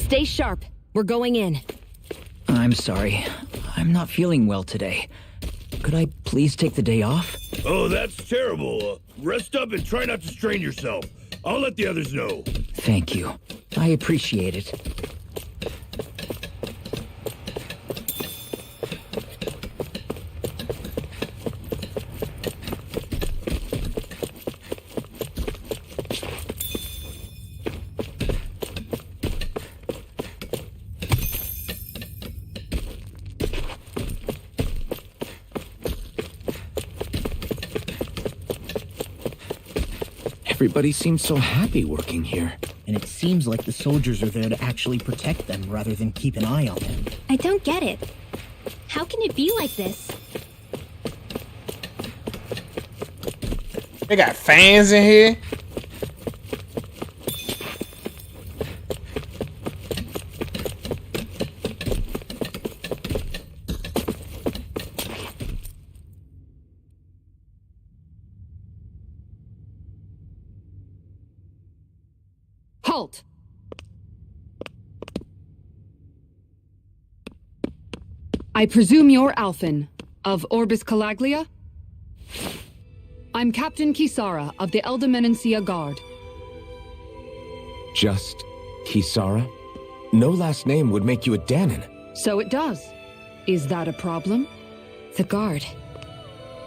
Stay sharp. We're going in. I'm sorry. I'm not feeling well today. Could I please take the day off? Oh, that's terrible. Rest up and try not to strain yourself. I'll let the others know. Thank you. I appreciate it. Everybody seems so happy working here. And it seems like the soldiers are there to actually protect them rather than keep an eye on them. I don't get it. How can it be like this? They got fans in here. Halt! I presume you're Alphen, of Orbis Calaglia? I'm Captain Kisara of the Eldermenencia Guard. Just Kisara? No last name would make you a Danon. So it does. Is that a problem? The Guard.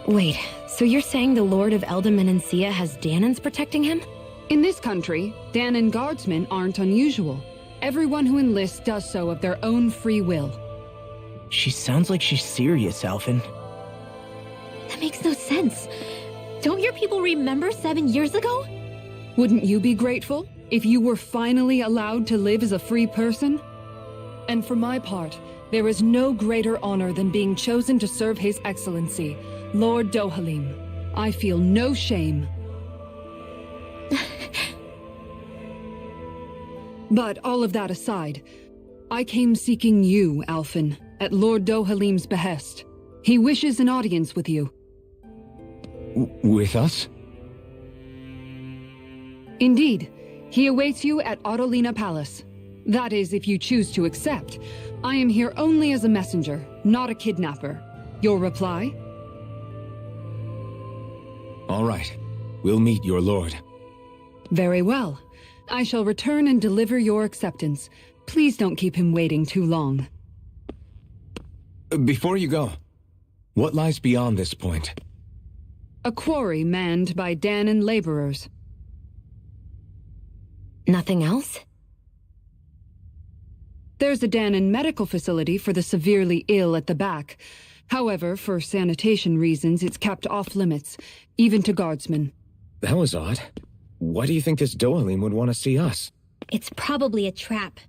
Wait, so you're saying the Lord of Eldermenencia has Danons protecting him? In this country, Danon guardsmen aren't unusual. Everyone who enlists does so of their own free will. She sounds like she's serious, Alphen. That makes no sense. Don't your people remember 7 years ago? Wouldn't you be grateful if you were finally allowed to live as a free person? And for my part, there is no greater honor than being chosen to serve His Excellency, Lord Dohalim. I feel no shame. But all of that aside, I came seeking you, Alphen, at Lord Dohalim's behest. He wishes an audience with you. With us? Indeed. He awaits you at Autolina Palace. That is, if you choose to accept. I am here only as a messenger, not a kidnapper. Your reply? All right. We'll meet your lord. Very well. I shall return and deliver your acceptance. Please don't keep him waiting too long. Before you go, what lies beyond this point? A quarry manned by Danon laborers. Nothing else? There's a Danon medical facility for the severely ill at the back. However, for sanitation reasons, it's kept off limits, even to guardsmen. That was odd. Why do you think this Dohalim would want to see us? It's probably a trap.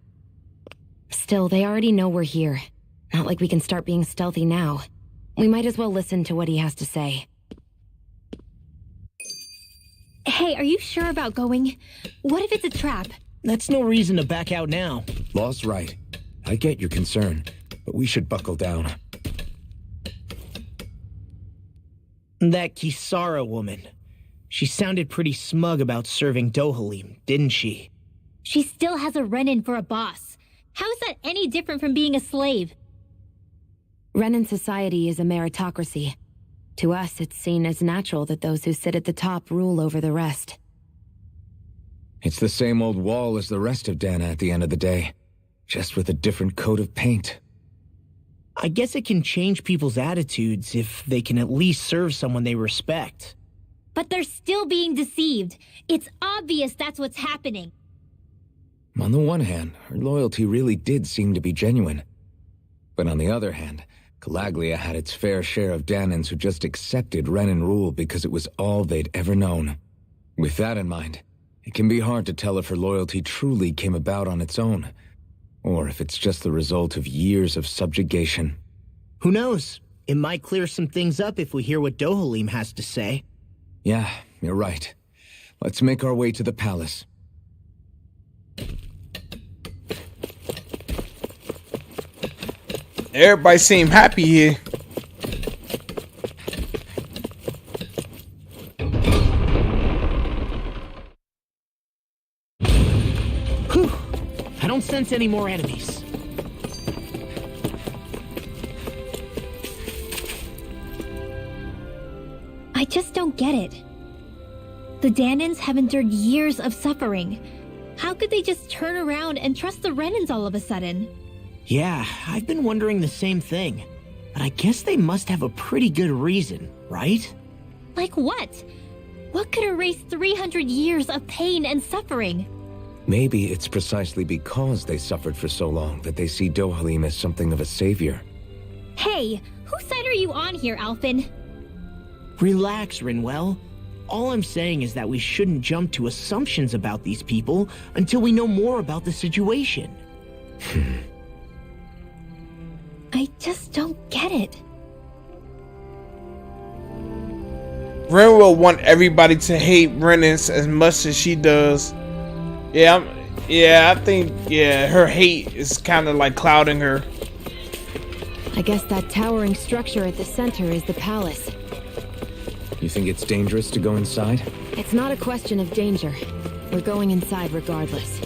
Still, they already know we're here. Not like we can start being stealthy now. We might as well listen to what he has to say. Hey, are you sure about going? What if it's a trap? That's no reason to back out now. Law's right. I get your concern, but we should buckle down. That Kisara woman. She sounded pretty smug about serving Dohalim, didn't she? She still has a Renin for a boss. How is that any different from being a slave? Renin society is a meritocracy. To us, it's seen as natural that those who sit at the top rule over the rest. It's the same old wall as the rest of Dana at the end of the day, just with a different coat of paint. I guess it can change people's attitudes if they can at least serve someone they respect. But they're still being deceived. It's obvious that's what's happening. On the one hand, her loyalty really did seem to be genuine. But on the other hand, Calaglia had its fair share of Danons who just accepted Renin rule because it was all they'd ever known. With that in mind, it can be hard to tell if her loyalty truly came about on its own, or if it's just the result of years of subjugation. Who knows? It might clear some things up if we hear what Dohalim has to say. Yeah, you're right. Let's make our way to the palace. Everybody seem happy here. Whew. I don't sense any more enemies. I just don't get it. The Danans have endured years of suffering. How could they just turn around and trust the Renans all of a sudden? Yeah, I've been wondering the same thing. But I guess they must have a pretty good reason, right? Like what? What could erase 300 years of pain and suffering? Maybe it's precisely because they suffered for so long that they see Dohalim as something of a savior. Hey, whose side are you on here, Alphen? Relax, Rinwell. All I'm saying is that we shouldn't jump to assumptions about these people until we know more about the situation. I just don't get it. Ren will want everybody to hate Renans as much as she does. I think her hate is kind of like clouding her. I guess that towering structure at the center is the palace. You think it's dangerous to go inside? It's not a question of danger. We're going inside regardless.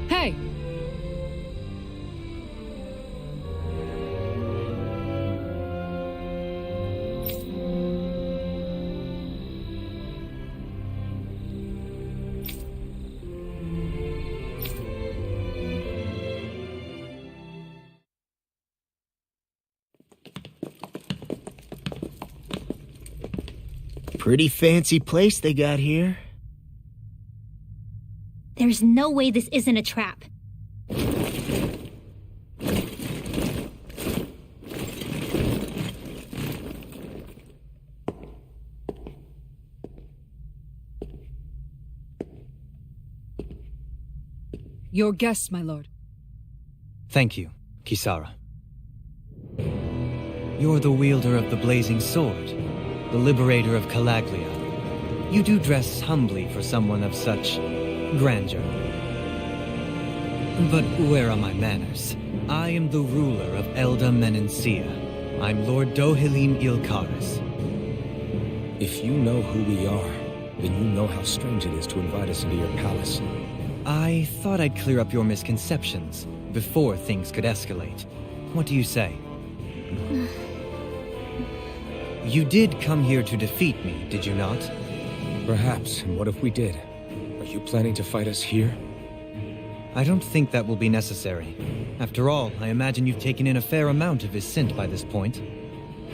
Hey! Pretty fancy place they got here. There's no way this isn't a trap. Your guests, my lord. Thank you, Kisara. You're the wielder of the blazing sword, the liberator of Calaglia. You do dress humbly for someone of such grandeur. But where are my manners? I am the ruler of Elda Menencia. I'm Lord Dohalim Ilkaris. If you know who we are, then you know how strange it is to invite us into your palace. I thought I'd clear up your misconceptions before things could escalate. What do you say? You did come here to defeat me, did you not? Perhaps, and what if we did? Are you planning to fight us here? I don't think that will be necessary. After all, I imagine you've taken in a fair amount of his scent by this point.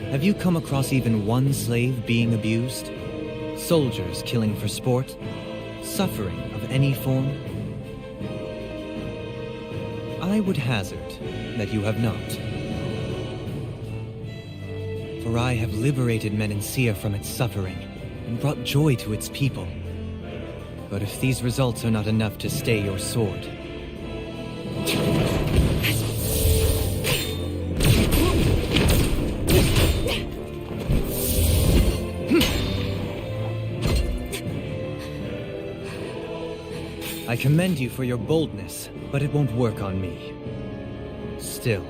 Have you come across even one slave being abused? Soldiers killing for sport? Suffering of any form? I would hazard that you have not. For I have liberated Menencia from its suffering and brought joy to its people. But if these results are not enough to stay your sword... I commend you for your boldness, but it won't work on me. Still,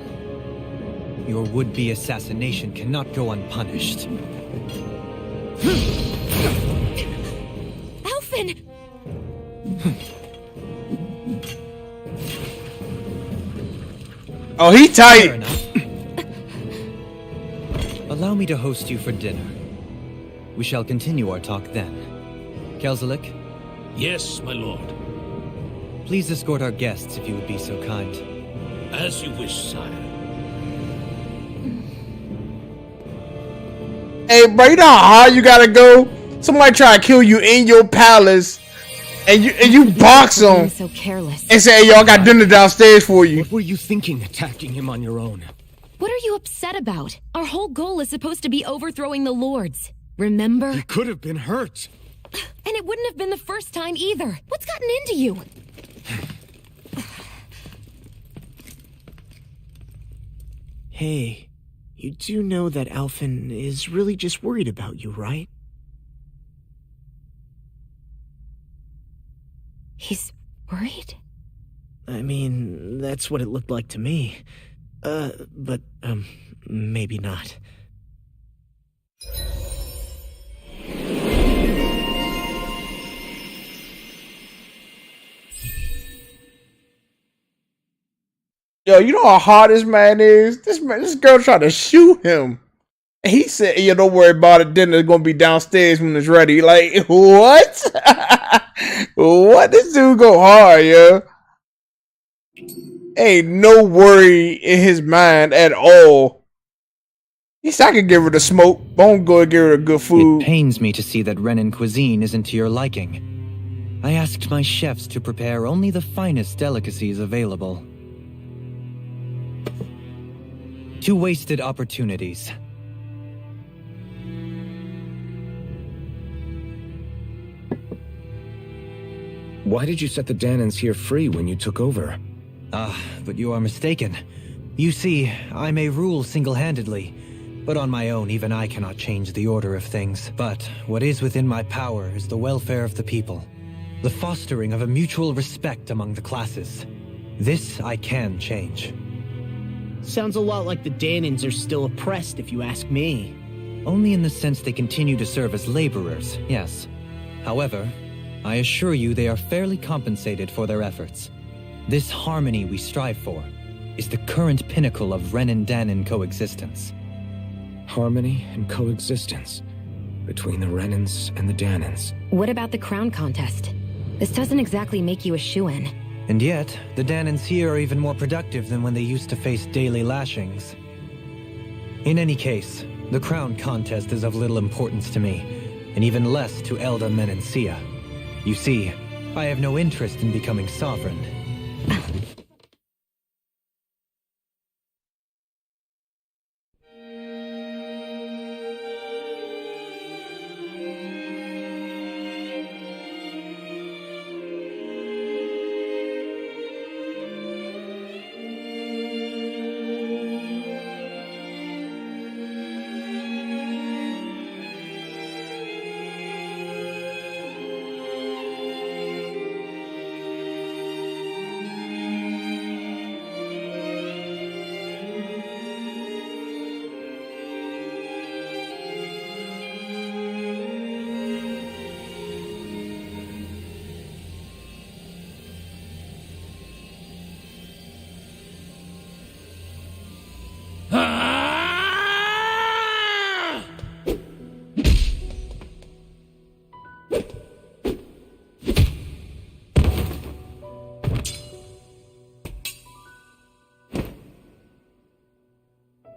your would-be assassination cannot go unpunished. Alphen! Oh, he Fair tight. enough. Allow me to host you for dinner. We shall continue our talk then. Kelzelik, Yes, my lord. please escort our guests if you would be so kind. As you wish, sire. Hey, bro, you know how hard you gotta go? Somebody try to kill you in your palace, and you box Being him so careless. and say, "Hey, yo, I got dinner downstairs for you." What were you thinking, attacking him on your own? What are you upset about? Our whole goal is supposed to be overthrowing the lords. Remember? He could have been hurt. And it wouldn't have been the first time either. What's gotten into you? Hey, you do know that Alphen is really just worried about you, right? He's worried? I mean, that's what it looked like to me. But, maybe not. Yo, you know how hard this man is? This girl tried to shoot him. And he said, "Yeah, don't worry about it. Dinner's gonna be downstairs when it's ready." Like, what? What? This dude go hard, yo. Ain't no worry in his mind at all. He said, "I could give her the smoke. Don't go and give her the good food." It pains me to see that Renan cuisine isn't to your liking. I asked my chefs to prepare only the finest delicacies available. 2 wasted opportunities. Why did you set the Danans here free when you took over? But you are mistaken. You see, I may rule single-handedly, but on my own even I cannot change the order of things. But what is within my power is the welfare of the people, the fostering of a mutual respect among the classes. This I can change. Sounds a lot like the Danans are still oppressed, if you ask me. Only in the sense they continue to serve as laborers, yes. However, I assure you they are fairly compensated for their efforts. This harmony we strive for is the current pinnacle of Renan-Danan coexistence. Harmony and coexistence between the Renans and the Danans. What about the crown contest? This doesn't exactly make you a shoo-in. And yet, the Danans here are even more productive than when they used to face daily lashings. In any case, the crown contest is of little importance to me, and even less to Elda Menencia. You see, I have no interest in becoming sovereign.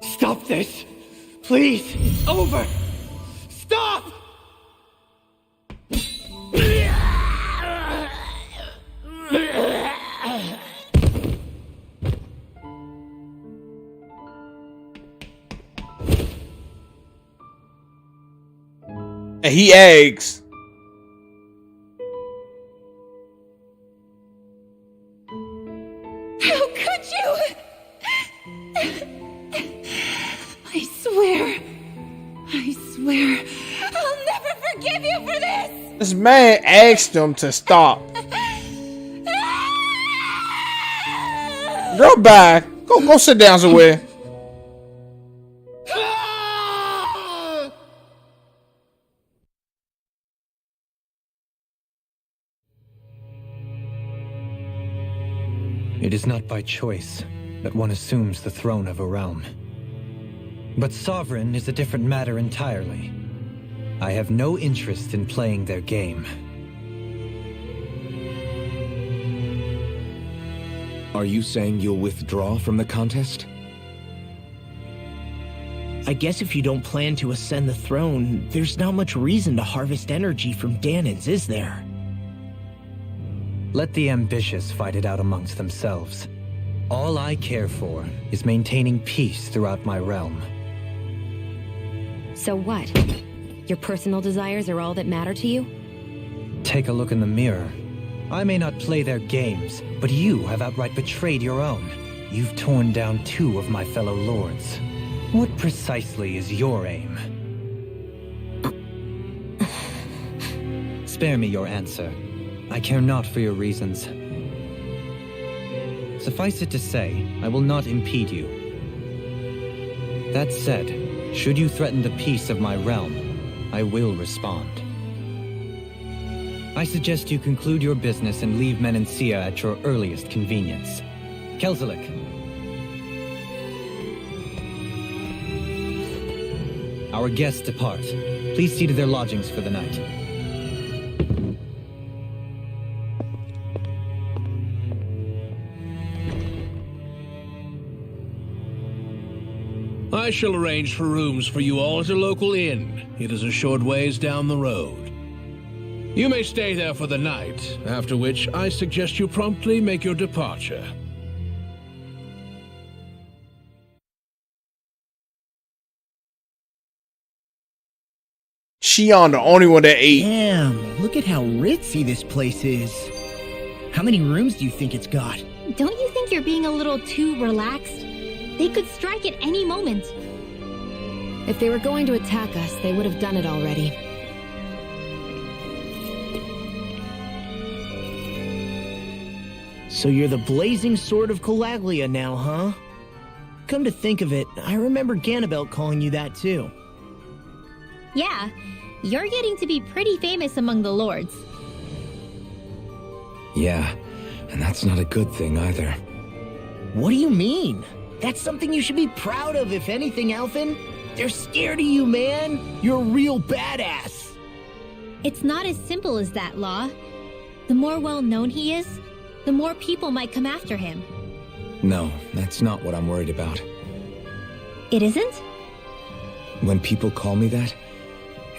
Stop this! Please! It's over! Stop! And he asks, How could you? I swear, I'll never forgive you for this! this man asked him to stop. Girl, bye. Go sit down somewhere. It is not by choice that one assumes the throne of a realm. But sovereign is a different matter entirely. I have no interest in playing their game. Are you saying you'll withdraw from the contest? I guess if you don't plan to ascend the throne, there's not much reason to harvest energy from Danans, is there? Let the ambitious fight it out amongst themselves. All I care for is maintaining peace throughout my realm. So what? Your personal desires are all that matter to you? Take a look in the mirror. I may not play their games, but you have outright betrayed your own. You've torn down 2 of my fellow lords. What precisely is your aim? Spare me your answer. I care not for your reasons. Suffice it to say, I will not impede you. That said, should you threaten the peace of my realm, I will respond. I suggest you conclude your business and leave Menancia at your earliest convenience. Kelzelik. Our guests depart. Please see to their lodgings for the night. I shall arrange for rooms for you all at a local inn. It is a short ways down the road. You may stay there for the night, after which I suggest you promptly make your departure. Shion, the only one that ate. Damn, look at how ritzy this place is. How many rooms do you think it's got? Don't you think you're being a little too relaxed? They could strike at any moment. If they were going to attack us, they would have done it already. So you're the blazing sword of Calaglia now, huh? Come to think of it, I remember Ganabelt calling you that too. Yeah, you're getting to be pretty famous among the lords. Yeah, and that's not a good thing either. What do you mean? That's something you should be proud of, if anything, Alphen. They're scared of you, man. You're a real badass. It's not as simple as that, Law. The more well-known he is, the more people might come after him. No, that's not what I'm worried about. It isn't? When people call me that,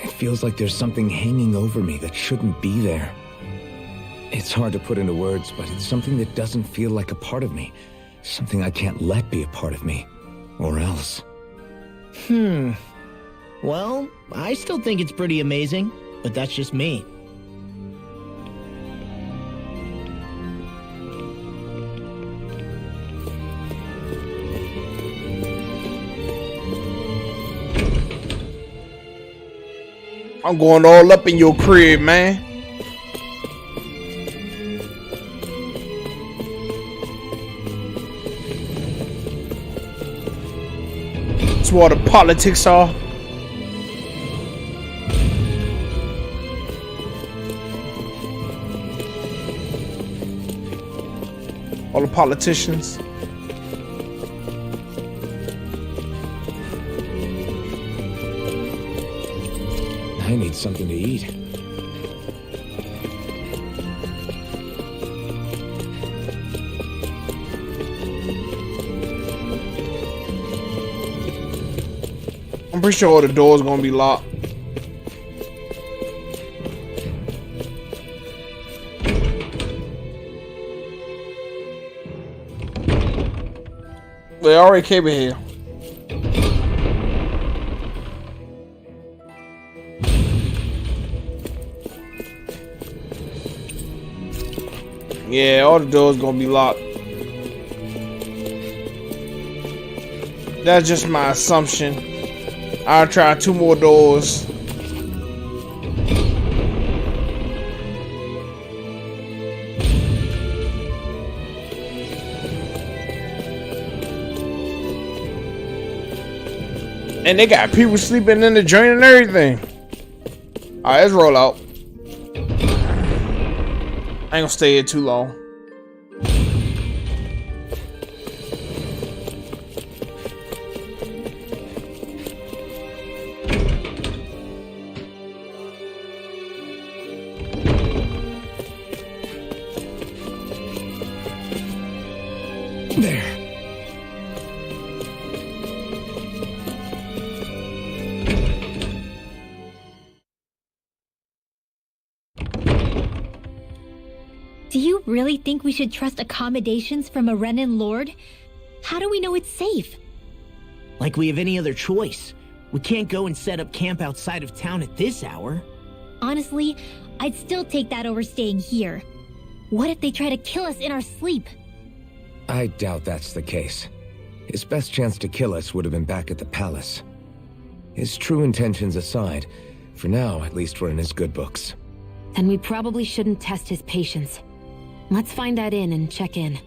it feels like there's something hanging over me that shouldn't be there. It's hard to put into words, but it's something that doesn't feel like a part of me. Something I can't let be a part of me. Or else. Well, I still think it's pretty amazing, but that's just me. I'm going all up in your crib, man. That's what the politics are. All the politicians. I need something to eat. I'm pretty sure all the doors gonna be locked. They already came in here. Yeah, all the doors gonna be locked. That's just my assumption. I'll try 2 more doors. And they got people sleeping in the drain and everything. Alright, let's roll out. I ain't gonna stay here too long. There. Do you really think we should trust accommodations from a Renan lord? How do we know it's safe? Like we have any other choice. We can't go and set up camp outside of town at this hour. Honestly, I'd still take that over staying here. What if they try to kill us in our sleep? I doubt that's the case. His best chance to kill us would have been back at the palace. His true intentions aside, for now, at least we're in his good books. Then we probably shouldn't test his patience. Let's find that inn and check in. 'Tis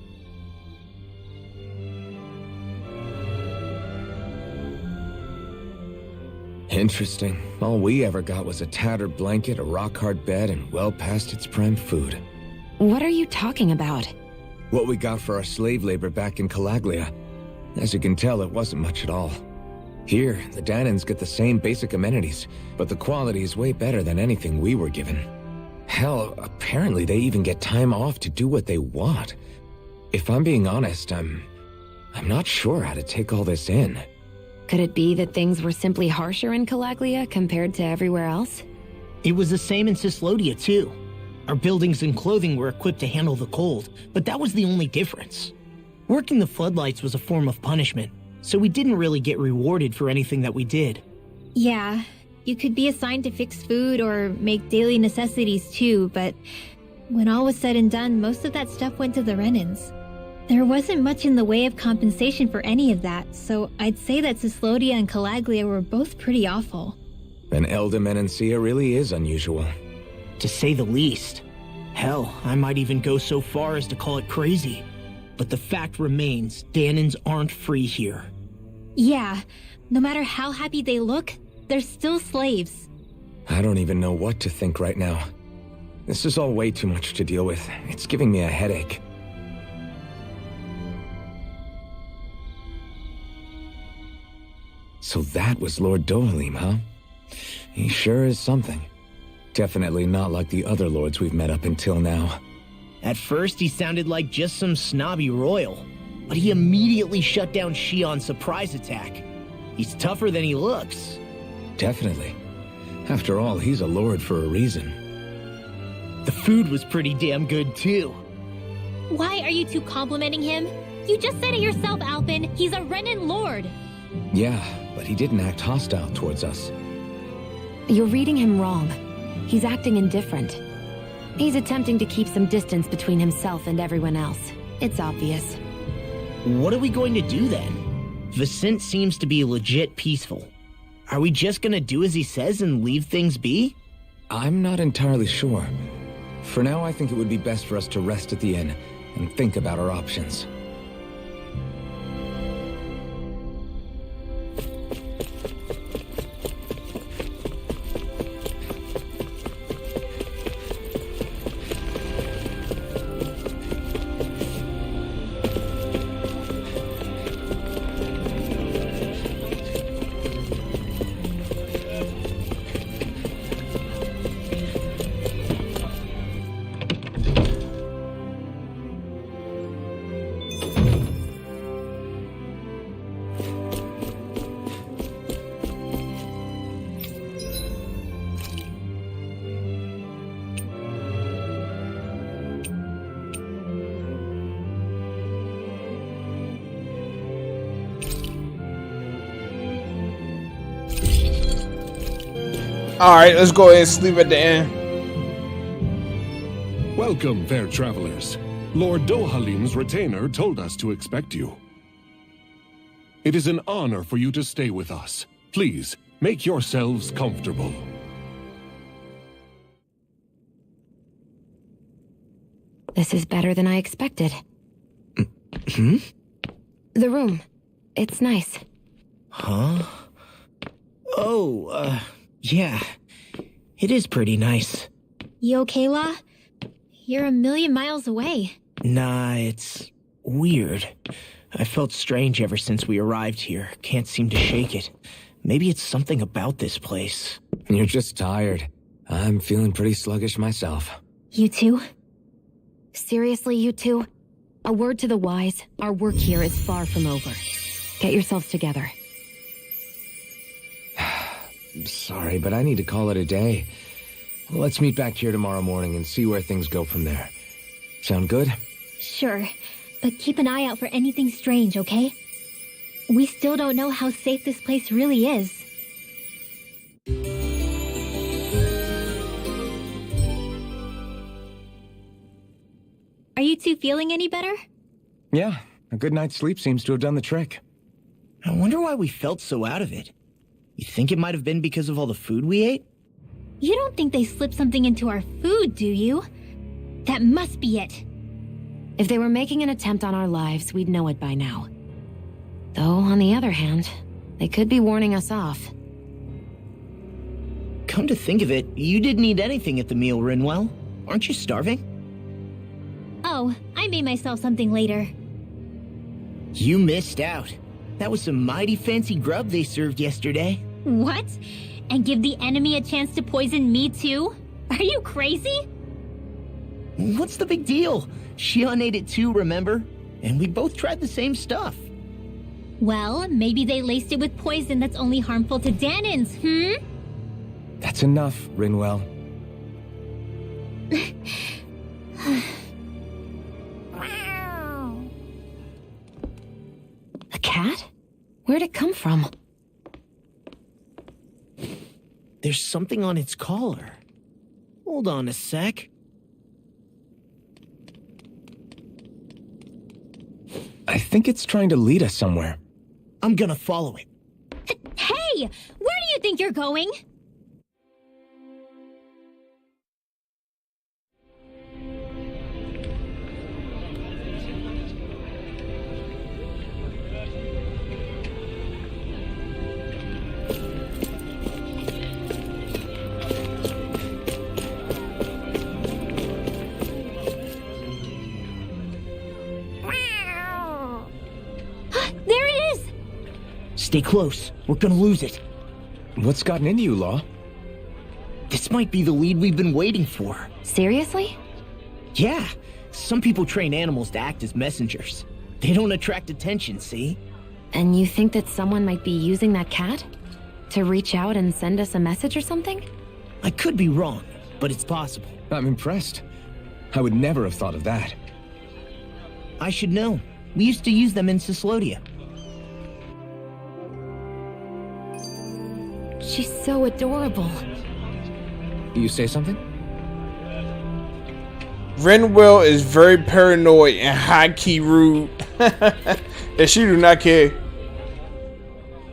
Interesting. All we ever got was a tattered blanket, a rock-hard bed, and well past its prime food. What are you talking about? What we got for our slave labor back in Calaglia. As you can tell, it wasn't much at all. Here, the Danans get the same basic amenities, but the quality is way better than anything we were given. Hell, apparently they even get time off to do what they want. If I'm being honest, I'm not sure how to take all this in. Could it be that things were simply harsher in Calaglia compared to everywhere else? It was the same in Cislodia, too. Our buildings and clothing were equipped to handle the cold, but that was the only difference. Working the floodlights was a form of punishment, so we didn't really get rewarded for anything that we did. Yeah, you could be assigned to fix food or make daily necessities too, but when all was said and done, most of that stuff went to the Renans. There wasn't much in the way of compensation for any of that, so I'd say that Cislodia and Calaglia were both pretty awful. Then Elda Menancia really is unusual. To say the least. Hell, I might even go so far as to call it crazy. But the fact remains, Danans aren't free here. Yeah, no matter how happy they look, they're still slaves. I don't even know what to think right now. This is all way too much to deal with. It's giving me a headache. So that was Lord Dohalim, huh? He sure is something. Definitely not like the other lords we've met up until now. At first, he sounded like just some snobby royal, but he immediately shut down Shion's surprise attack. He's tougher than he looks. Definitely. After all, he's a lord for a reason. The food was pretty damn good, too. Why are you two complimenting him? You just said it yourself, Alpin. He's a Renan lord. Yeah, but he didn't act hostile towards us. You're reading him wrong. He's acting indifferent. He's attempting to keep some distance between himself and everyone else. It's obvious. What are we going to do then? Vicent seems to be legit peaceful. Are we just gonna do as he says and leave things be? I'm not entirely sure. For now, I think it would be best for us to rest at the inn and think about our options. Alright, let's go ahead and sleep at the inn. Welcome, fair travelers. Lord Dohalim's retainer told us to expect you. It is an honor for you to stay with us. Please, make yourselves comfortable. This is better than I expected. Hmm? The room. It's nice. Huh? Oh, yeah. It is pretty nice. You okay, La? You're a million miles away. Nah, it's weird. I felt strange ever since we arrived here. Can't seem to shake it. Maybe it's something about this place. You're just tired. I'm feeling pretty sluggish myself. You too? Seriously, you two? A word to the wise, our work here is far from over. Get yourselves together. Sorry, but I need to call it a day. Let's meet back here tomorrow morning and see where things go from there. Sound good? Sure, but keep an eye out for anything strange, okay? We still don't know how safe this place really is. Are you two feeling any better? Yeah, a good night's sleep seems to have done the trick. I wonder why we felt so out of it. You think it might have been because of all the food we ate? You don't think they slipped something into our food, do you? That must be it. If they were making an attempt on our lives, we'd know it by now. Though, on the other hand, they could be warning us off. Come to think of it, you didn't eat anything at the meal, Rinwell. Aren't you starving? Oh, I made myself something later. You missed out. That was some mighty fancy grub they served yesterday. What? And give the enemy a chance to poison me too? Are you crazy? What's the big deal? Shion ate it too, remember? And we both tried the same stuff. Well, maybe they laced it with poison that's only harmful to Danins, That's enough, Rinwell. A cat? Where'd it come from? There's something on its collar. Hold on a sec. I think it's trying to lead us somewhere. I'm gonna follow it. Hey! Where do you think you're going? There it is! Stay close. We're gonna lose it. What's gotten into you, Law? This might be the lead we've been waiting for. Seriously? Yeah. Some people train animals to act as messengers. They don't attract attention, see? And you think that someone might be using that cat? To reach out and send us a message or something? I could be wrong, but it's possible. I'm impressed. I would never have thought of that. I should know. We used to use them in Cislodia. She's so adorable. You say something? Rinwell is very paranoid and high-key rude. And she do not care.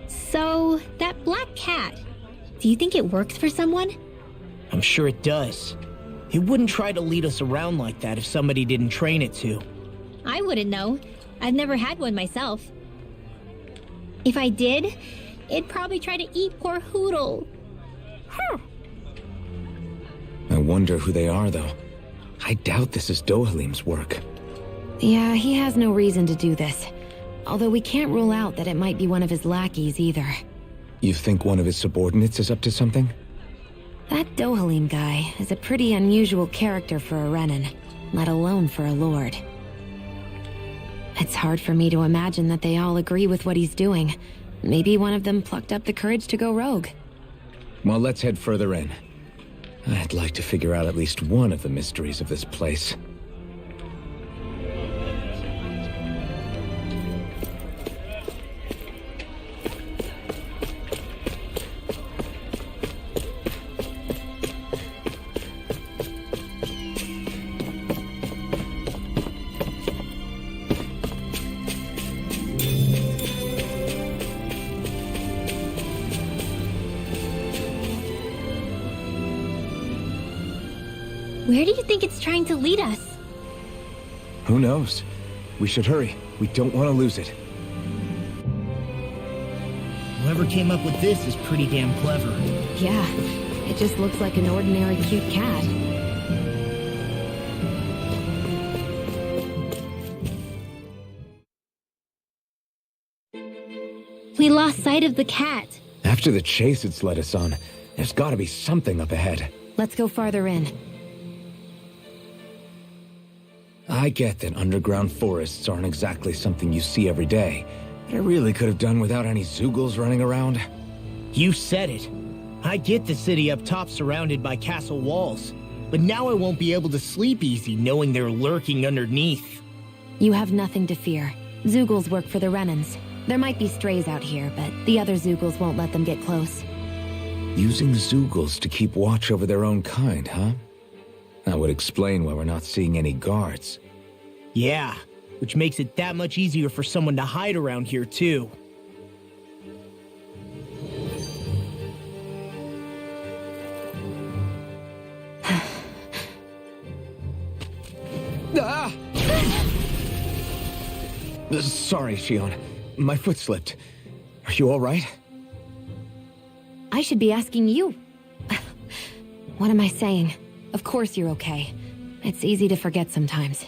So, that black cat, do you think it works for someone? I'm sure it does. It wouldn't try to lead us around like that if somebody didn't train it to. I wouldn't know. I've never had one myself. If I did, it'd probably try to eat poor Hoodle. I wonder who they are, though. I doubt this is Dohalim's work. Yeah, he has no reason to do this. Although we can't rule out that it might be one of his lackeys either. You think one of his subordinates is up to something? That Dohalim guy is a pretty unusual character for a Renin, let alone for a lord. It's hard for me to imagine that they all agree with what he's doing. Maybe one of them plucked up the courage to go rogue. Well, let's head further in. I'd like to figure out at least one of the mysteries of this place. Where do you think it's trying to lead us? Who knows? We should hurry. We don't want to lose it. Whoever came up with this is pretty damn clever. Yeah, it just looks like an ordinary cute cat. We lost sight of the cat. After the chase it's led us on, there's gotta be something up ahead. Let's go farther in. I get that underground forests aren't exactly something you see every day, but I really could have done without any Zoogles running around. You said it. I get the city up top surrounded by castle walls, but now I won't be able to sleep easy knowing they're lurking underneath. You have nothing to fear. Zoogles work for the Renins. There might be strays out here, but the other Zoogles won't let them get close. Using Zoogles to keep watch over their own kind, huh? That would explain why we're not seeing any guards. Yeah, which makes it that much easier for someone to hide around here, too. Ah! Sorry, Shion. My foot slipped. Are you all right? I should be asking you. What am I saying? Of course you're okay. It's easy to forget sometimes.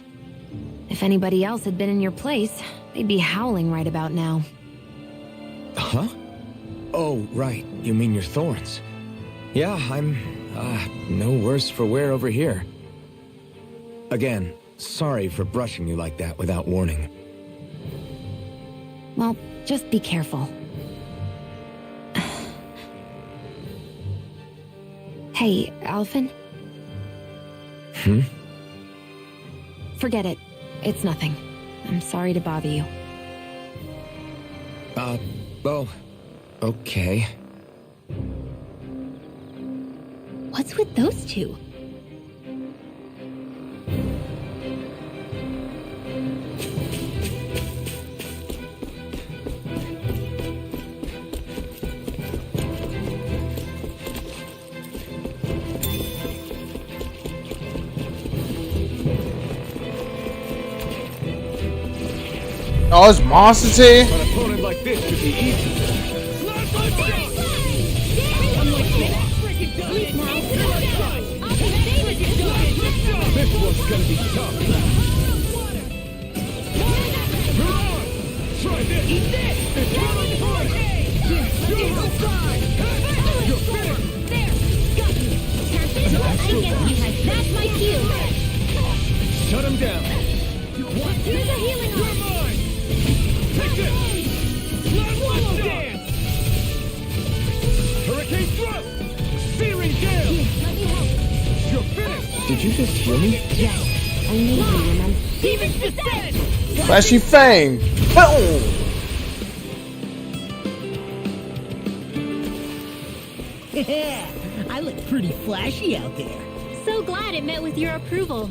If anybody else had been in your place, they'd be howling right about now. Huh? Oh, right. You mean your thorns. Yeah, I'm, no worse for wear over here. Again, sorry for brushing you like that without warning. Well, just be careful. Hey, Alphen? Forget it. It's nothing. I'm sorry to bother you. Oh, okay. What's with those two? Oh, it's monsters here? An opponent like this should be easy. This one's gonna be tough. Try this. Eat this. It's running hard. There! Got you! Tempted? I guess we had. That's my cue! Shut him down. Here's a healing arm! Take this. Swallow dance. Hurricane thrust. Searing gale. Let me help. You're finished. Did you just hear me? Yes, I need you, remember? Demons descend! Flashy fang. Boom. I look pretty flashy out there. So glad it met with your approval.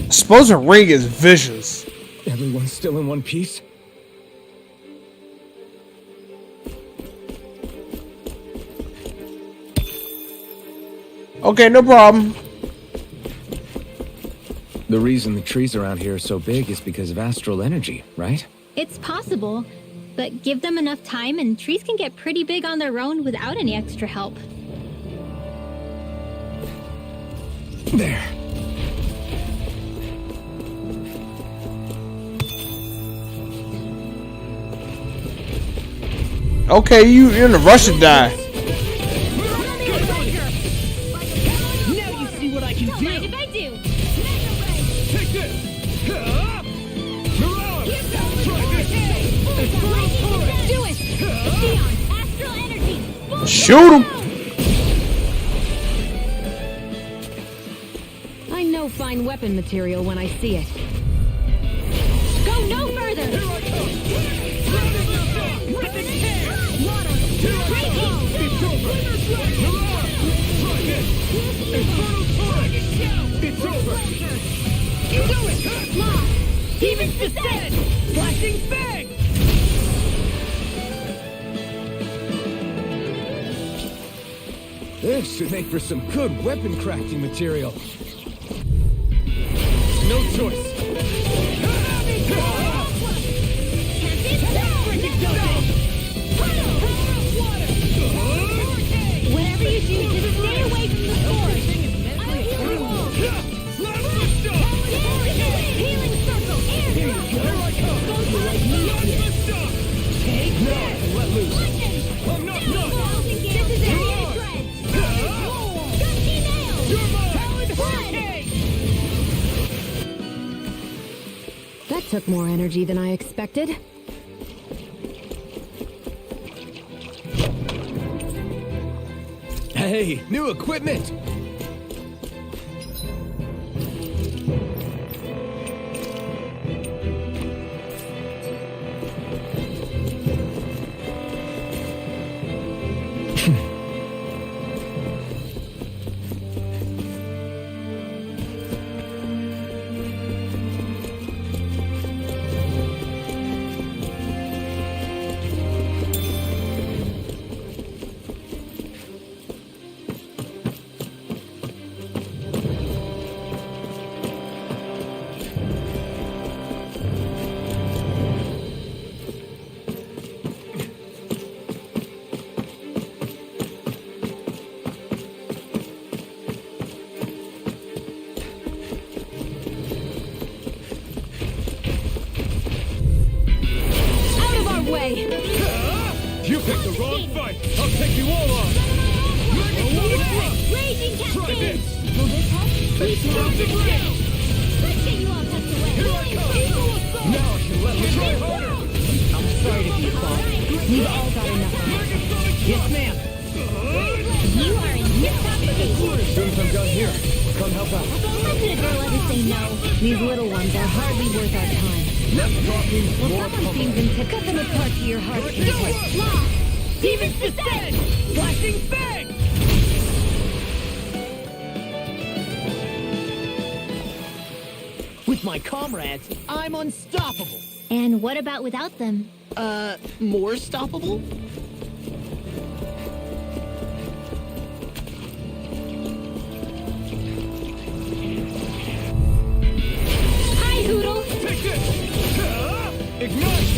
Suppose a ring is vicious. Everyone's still in one piece? Okay, no problem. The reason the trees around here are so big is because of astral energy, right? It's possible, but give them enough time and trees can get pretty big on their own without any extra help. There. Okay, you're in a rush to die. Now you see what I can Don't mind if I do. Take this! Do it! Theon, astral energy! Shoot him! I know fine weapon material when I see it. Go no further! It's over! You do it! Demons descend! Flashing bang! This should make for some good weapon crafting material. No choice. Whatever you do, just stay away from the sword! Healing circle! Air Take no! Let loose! I'm not done! That took more energy than I expected. Hey, new equipment! You picked the wrong fight! I'll take you all on! Raging Try this! Will this help? Please Explosive rain! Let's get you all tucked away. Here I come! Now I can let me try harder! I'm sorry to be boss. We've all got enough. Yes, ma'am. You are in your top position. As soon as I'm done here, come help out. How could a girl ever say no? These little ones are hardly worth our time. Less talking, Well, more someone pummeling. seems to cut them apart to your heart's content. Law. Demons descend. Flashing fang! With my comrades, I'm unstoppable. And what about without them? More stoppable? Hi, Hoodle. Take this! Ignite!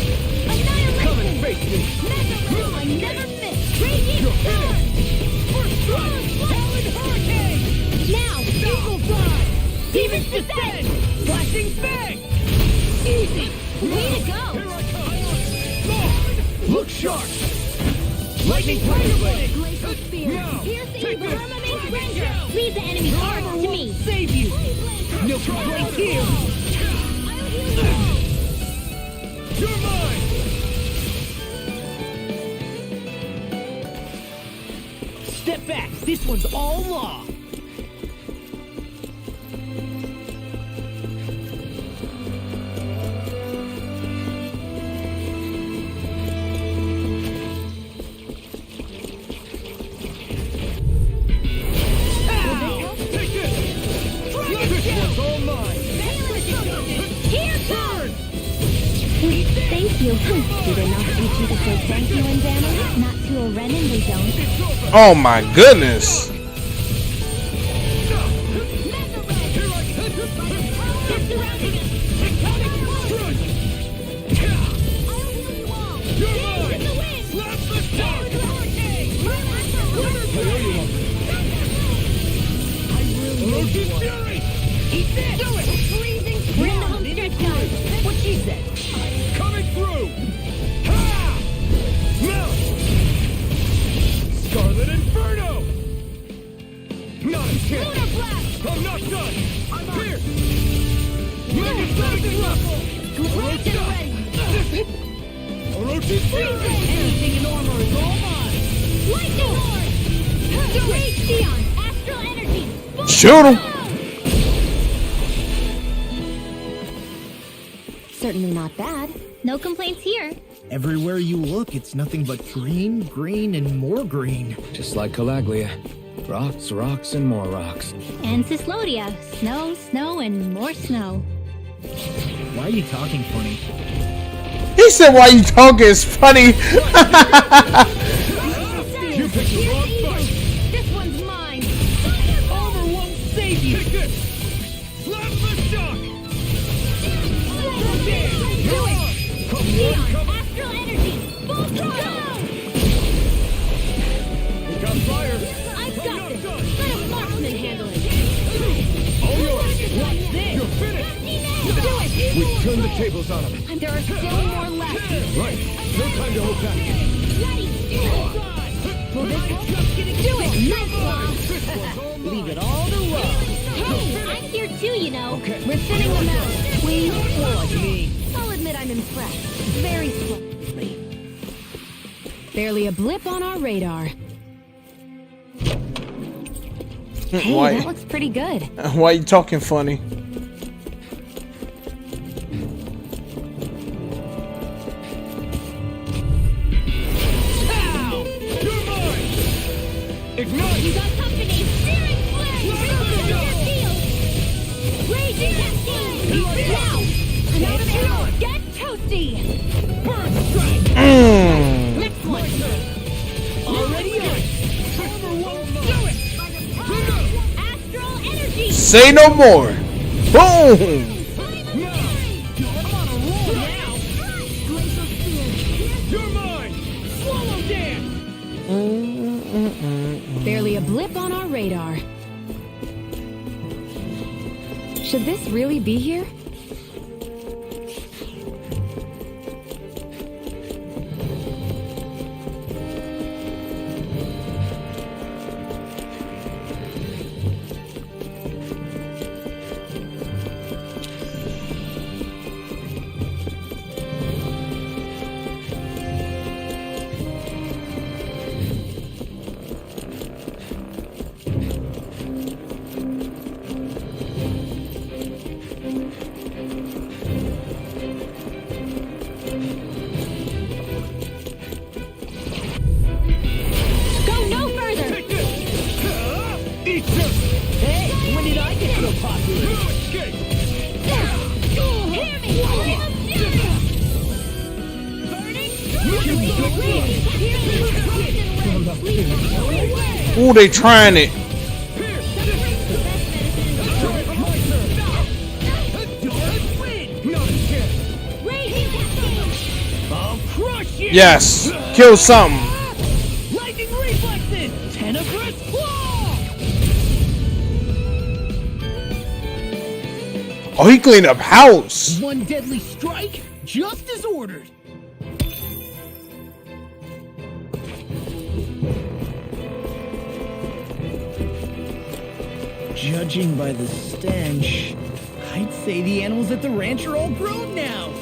Annihilation. Come and face me! Metal, I never miss. Raging sun. First strike! Talon hurricane! Now, Eagle fly! demons descend. Flashing fang! Easy. Way to go. Here I come! Lord! Look sharp! Lightning Tiger Blade! Glacial spear. Now, Piercing take this! firmament render. Leave the enemy armor to me. Save you! No complaints here! You're mine! Step back! This one's all law! Take this! This one's all mine! Here comes. Thank you. Do they not teach you to say thank you in Daniel? Not to a Renin, they don't. Oh my goodness. What she said? Coming through! Ha! Now! Scarlet Inferno! Not a chance! I'm not done! I'm here! Mega Sonic Ruffle! Orochi Fury! Anything in armor is all mine! Lightning Lord! Rage Sion! Astral Energy! Shoot him. Certainly not bad. No complaints here. Everywhere you look, it's nothing but green, green, and more green. Just like Calaglia. Rocks, rocks, and more rocks. And Cyslodia. Snow, snow, and more snow. Why are you talking funny? He said, "Why you talking is funny." You picked the wrong fight! This one's mine. Armor won't save you! Take this! Plasma shock! Do it! Sion! Astral Energy! Full throttle! We got fire! I've got this! Let a marksman handle it! All yours! What's this? You're finished! Do it! We've turned the tables on him! There are still more left! Right! No time to hold back! Ready! Will this help? Do it! Nice, Law! Leave it all to love! Hey, I'm here too, you know. Okay. We're thinning them out. We More like me. I'll admit I'm impressed. Very slightly. Barely a blip on our radar. Hey, Why? that looks pretty good. Why you talking funny? Ignite! You got company. Searing flame. Raging cascade. Now. Another arrow. Get toasty. Burn strike! Next one. Already on! Armor won't do it! Astral energy. Say no more. Boom. I'm on a roll now! You're mine! Swallow dance! Barely a blip on our radar. Should this really be here? Go no further. Take this! Eat this! Hey, when did I get so popular? No escape! Hear me. Burning. Ooh, they trying it. I'll crush you! Yes, kill something. Lightning reflexes! Tenebrous claw! Oh, he cleaned up house. One deadly strike, just as ordered. Judging by the stench, I'd say the animals at the ranch are all grown now.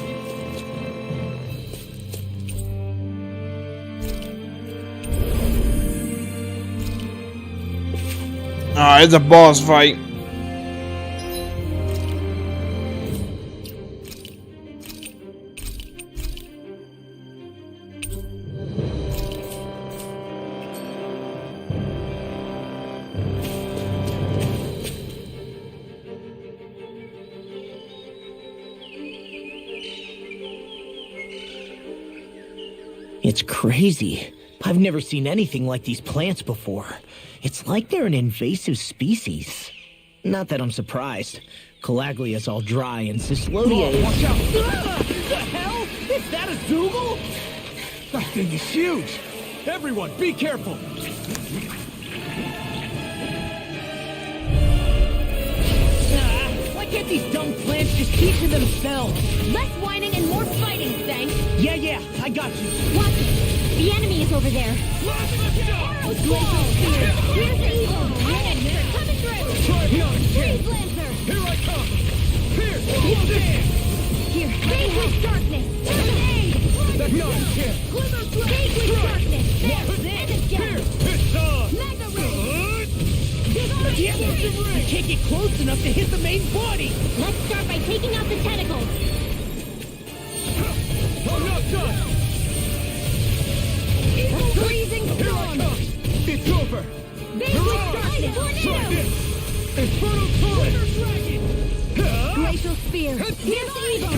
Ah, it's a boss fight. It's crazy. I've never seen anything like these plants before. It's like they're an invasive species. Not that I'm surprised. Calaglia's all dry and Cislodia is... Watch out! The hell? Is that a Dougal? That thing is huge! Everyone, be careful! Why can't these dumb plants just keep to themselves? Less whining and more fighting, thanks. Yeah, I got you. Watch it. The enemy is over there. Arrow squall. Here's the evil. Renin, coming through. Freeze Lancer. Here I come! Here! Hold it! Here. Stay with darkness. Grenade. That's not a chance! Stay with darkness. There. And again. It's on! Mega ray. You can't get close enough to hit the main body. Let's start by taking out the tentacles. I'm not done! Freezing Here I storm. come! It's over! Basic darkness. Try Tornado. this! Infernal Torrent! Glacial spear. Here's the evil.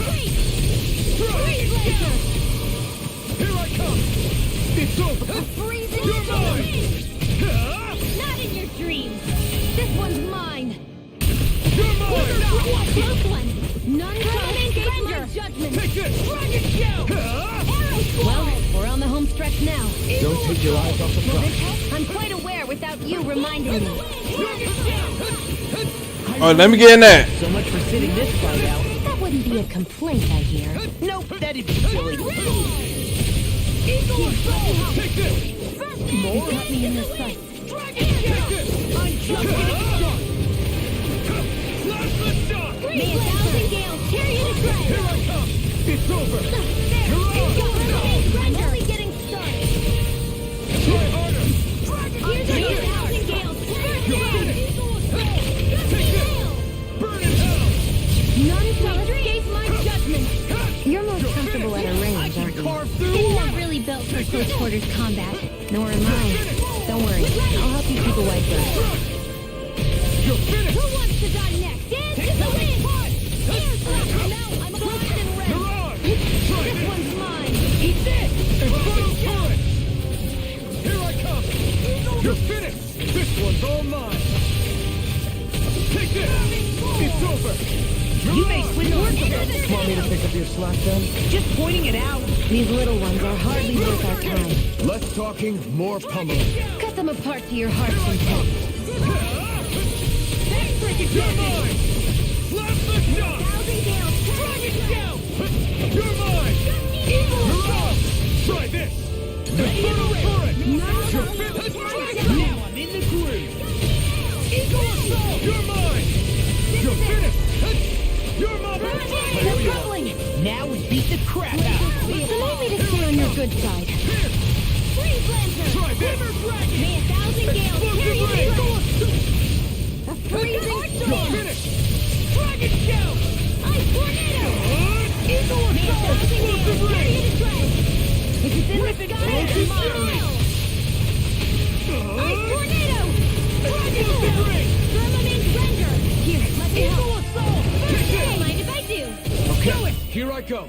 Freeze Lancer. Here I come! It's over! Freezing You're mine! Not in your dreams. This one's mine. You're mine! Close one. None can escape my judgment. Take this! Dragon shell. Arrow squall. Well, we're on the home stretch now. Don't take your eyes off the prize. I'm quite aware without you reminding me. Dragon shell. Oh, let me get in there. So much for sitting this fight out. That wouldn't be a complaint, I hear. Nope, that'd be silly. Eagle assault. Take this! More got me in the sight. Take this! I'm just getting started. May 1,000 gales tear you to shreds! Here I come! It's over! Remains only getting started! Try harder! Here's a 1,000 gales tear you to shreds! Burn in hell! None shall escape my judgment! You're most comfortable at a range, aren't you? I'm not really built for close quarters combat. Nor am I. Don't worry, I'll help you keep a white bird. You're finished! Who wants to die next? Dance to the wind! Here's left, now I'm primed and ready! You're on! Try This this! one's mine! Eat this! And funnel through it! Here I come! You're finished! This one's all mine! Take this! It's over! You may switch work with us. Want me to pick up your slack then? Just pointing it out. These little ones are hardly worth our time. Less talking, more pummeling. Cut them apart to your heart's content. You're mine! Last the shot! 1,000 gales, Dragon Shout! You're mine! You're on! Try this! And funnel through it! You're finished! Now I'm in the groove. Eagle Assault! You're mine! You're finished! You're my They're Here we are! crumbling! Now we beat the crap out of them. Allow me to stay on your good side. Freeze Lancer! Try this! May 1,000 gales tear you to shreds! A freezing You're storm! finished! Dragon Shout! Ice tornado! Eagle May 1,000 Assault! gales tear you to shreds! If it's in the sky, it's mine! Ice tornado! Dragon Shout! Firmament render! Here, let me help! Don't mind if I do! Okay, here I go!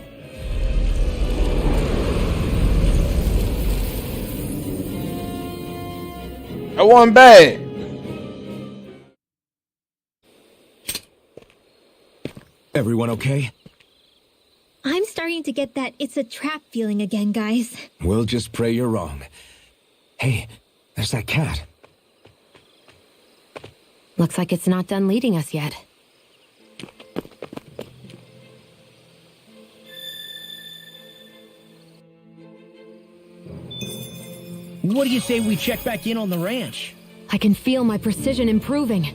I wasn't bad. Everyone okay? I'm starting to get that it's a trap feeling again, guys. We'll just pray you're wrong. Hey, there's that cat. Looks like it's not done leading us yet. What do you say we check back in on the ranch? I can feel my precision improving.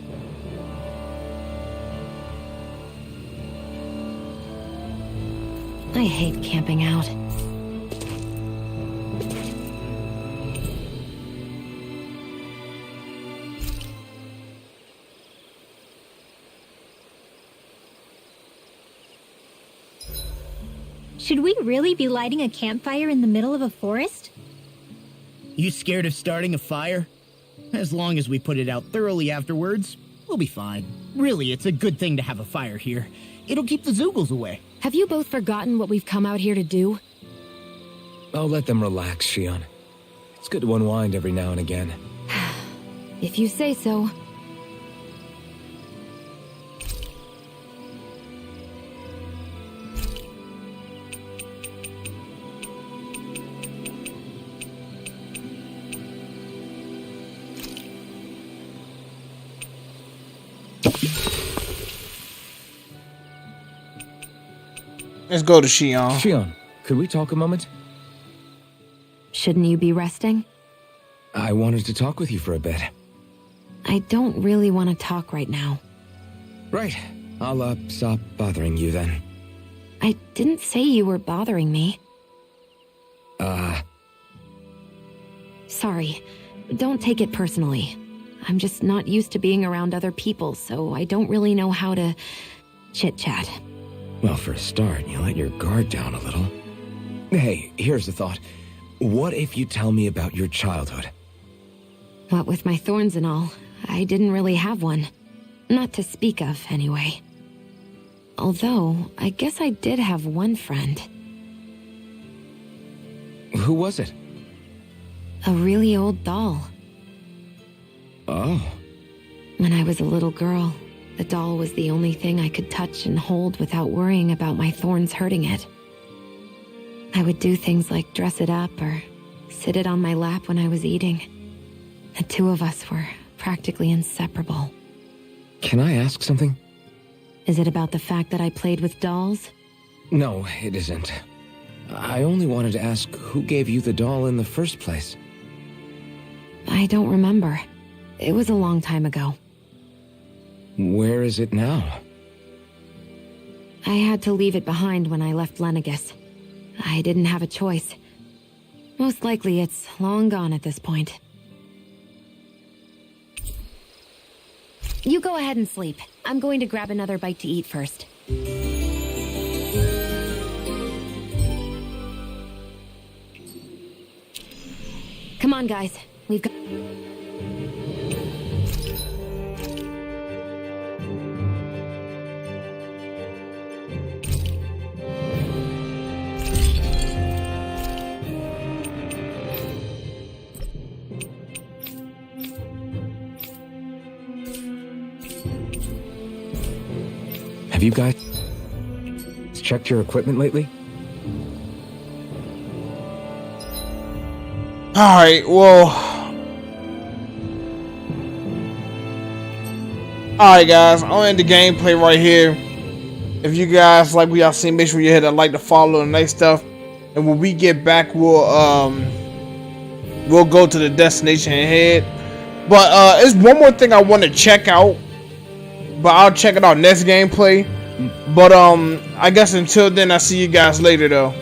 I hate camping out. Should we really be lighting a campfire in the middle of a forest? You scared of starting a fire? As long as we put it out thoroughly afterwards, we'll be fine. Really, it's a good thing to have a fire here. It'll keep the Zoogles away. Have you both forgotten what we've come out here to do? I'll let them relax, Shion. It's good to unwind every now and again. If you say so. Let's go to Shion. Shion, could we talk a moment? Shouldn't you be resting? I wanted to talk with you for a bit. I don't really want to talk right now. Right. I'll, stop bothering you then. I didn't say you were bothering me. Sorry. Don't take it personally. I'm just not used to being around other people, so I don't really know how to chit-chat. Well, for a start, you let your guard down a little. Hey, here's a thought. What if you tell me about your childhood? What with my thorns and all, I didn't really have one. Not to speak of, anyway. Although, I guess I did have one friend. Who was it? A really old doll. Oh. When I was a little girl, the doll was the only thing I could touch and hold without worrying about my thorns hurting it. I would do things like dress it up or sit it on my lap when I was eating. The two of us were practically inseparable. Can I ask something? Is it about the fact that I played with dolls? No, it isn't. I only wanted to ask who gave you the doll in the first place. I don't remember. It was a long time ago. Where is it now? I had to leave it behind when I left Lenegus. I didn't have a choice. Most likely it's long gone at this point. You go ahead and sleep. I'm going to grab another bite to eat first. Come on, guys. We've got... Have you guys checked your equipment lately? Alright, well. Alright, guys. I'll end the gameplay right here. If you guys like what y'all seen, make sure you hit that like, to follow, and that stuff. And when we get back, we'll go to the destination ahead. But there's one more thing I want to check out. But I'll check it out next gameplay. But I guess until then, I'll see you guys later though.